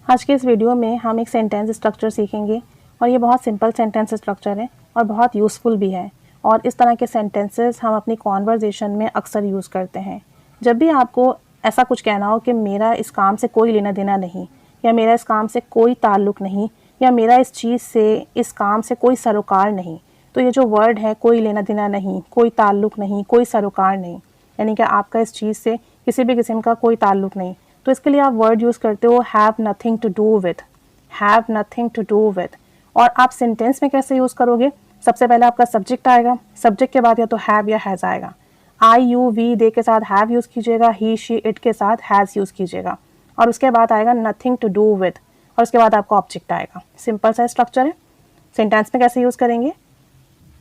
आज के इस वीडियो में हम एक सेंटेंस स्ट्रक्चर सीखेंगे और ये बहुत सिंपल सेंटेंस स्ट्रक्चर है और बहुत यूज़फुल भी है। और इस तरह के सेंटेंसेस हम अपनी कॉन्वर्जेशन में अक्सर यूज़ करते हैं। जब भी आपको ऐसा कुछ कहना हो कि मेरा इस काम से कोई लेना देना नहीं, या मेरा इस काम से कोई ताल्लुक़ नहीं, या मेरा इस चीज़ से, इस काम से कोई सरोकार नहीं, तो ये जो वर्ड है कोई लेना देना नहीं, कोई ताल्लुक़ नहीं, कोई सरोकार नहीं, यानी कि आपका इस चीज़ से किसी भी किस्म का कोई ताल्लुक़ नहीं, तो इसके लिए आप वर्ड यूज़ करते हो have nothing to do with, have nothing to do with. और आप सेंटेंस में कैसे यूज़ करोगे? सबसे पहले आपका सब्जेक्ट आएगा, सब्जेक्ट के बाद या तो हैव या हैज़ आएगा। आई यू वी दे के साथ हैव यूज़ कीजिएगा, ही शी इट के साथ हैज़ यूज़ कीजिएगा, और उसके बाद आएगा नथिंग टू डू विथ, और उसके बाद आपका ऑब्जेक्ट आएगा। सिंपल सा स्ट्रक्चर है। सेंटेंस में कैसे यूज़ करेंगे?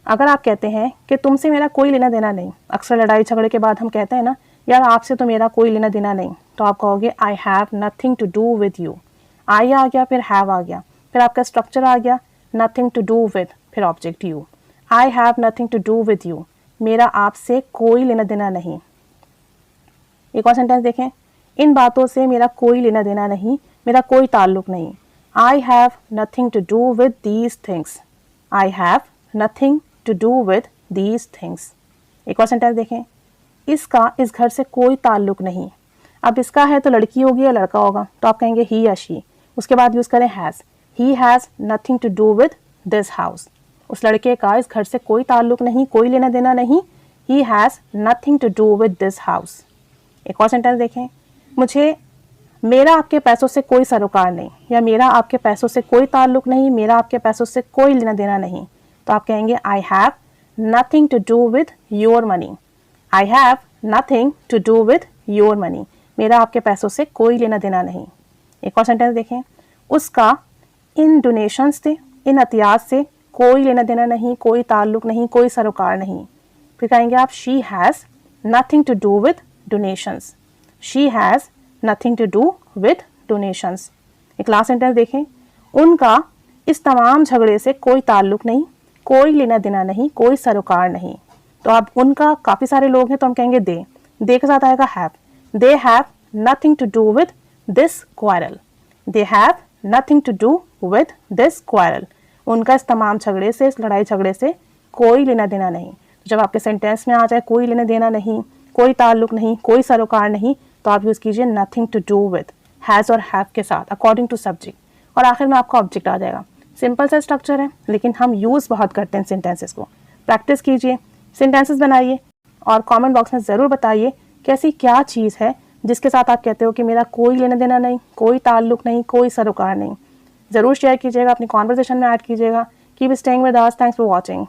अगर आप कहते हैं कि तुमसे मेरा कोई लेना देना नहीं, अक्सर लड़ाई झगड़े के बाद हम कहते हैं ना, यार आपसे तो मेरा कोई लेना देना नहीं, तो आप कहोगे I have nothing to do with you. I आ गया, फिर हैव आ गया, फिर आपका स्ट्रक्चर आ गया नथिंग टू डू विद, फिर object you. I have nothing to do with you, मेरा आपसे कोई लेना देना नहीं। एक और सेंटेंस देखें, इन बातों से मेरा कोई लेना देना नहीं, मेरा कोई ताल्लुक नहीं। I have nothing to do with these things, I have nothing to do with these things. एक और सेंटेंस देखें, इसका इस घर से कोई ताल्लुक नहीं। अब इसका है तो लड़की होगी या लड़का होगा, तो आप कहेंगे ही या शी। उसके बाद यूज़ करें has, he has nothing to do with this house. उस लड़के का इस घर से कोई ताल्लुक नहीं, कोई लेना देना नहीं। He has nothing to do with this house. एक और सेंटेंस देखें, मुझे मेरा आपके पैसों से कोई सरोकार नहीं, या मेरा आपके पैसों से कोई ताल्लुक नहीं, मेरा आपके पैसों से कोई लेना देना नहीं, तो आप कहेंगे I have nothing to do with your money. I have nothing to do with your money, मेरा आपके पैसों से कोई लेना देना नहीं। एक और सेंटेंस देखें, उसका इन डोनेशंस से, इन अतियात से कोई लेना देना नहीं, कोई ताल्लुक नहीं, कोई सरोकार नहीं। फिर कहेंगे आप she has nothing to do with donations, she has nothing to do with donations. एक लास्ट सेंटेंस देखें, उनका इस तमाम झगड़े से कोई ताल्लुक नहीं, कोई लेना देना नहीं, कोई सरोकार नहीं। तो आप उनका काफ़ी सारे लोग हैं, तो हम कहेंगे दे के साथ आएगा have. They have nothing to do with this quarrel, they have nothing to do with this quarrel. उनका इस तमाम झगड़े से, इस लड़ाई झगड़े से कोई लेना देना नहीं। तो जब आपके सेंटेंस में आ जाए कोई लेना देना नहीं, कोई ताल्लुक नहीं, कोई सरोकार नहीं, तो आप यूज़ कीजिए nothing to do with has और हैव के साथ अकॉर्डिंग टू सब्जेक्ट, और आखिर में आपका ऑब्जेक्ट आ जाएगा। सिंपल सा स्ट्रक्चर है, लेकिन हम यूज़ बहुत करते हैं सेंटेंसेस को। प्रैक्टिस कीजिए, सेंटेंसेस बनाइए, और कमेंट बॉक्स में ज़रूर बताइए कि ऐसी क्या चीज़ है जिसके साथ आप कहते हो कि मेरा कोई लेना देना नहीं, कोई ताल्लुक नहीं, कोई सरोकार नहीं। ज़रूर शेयर कीजिएगा, अपनी कॉन्वर्सेशन में ऐड कीजिएगा। Keep staying with us, thanks for watching.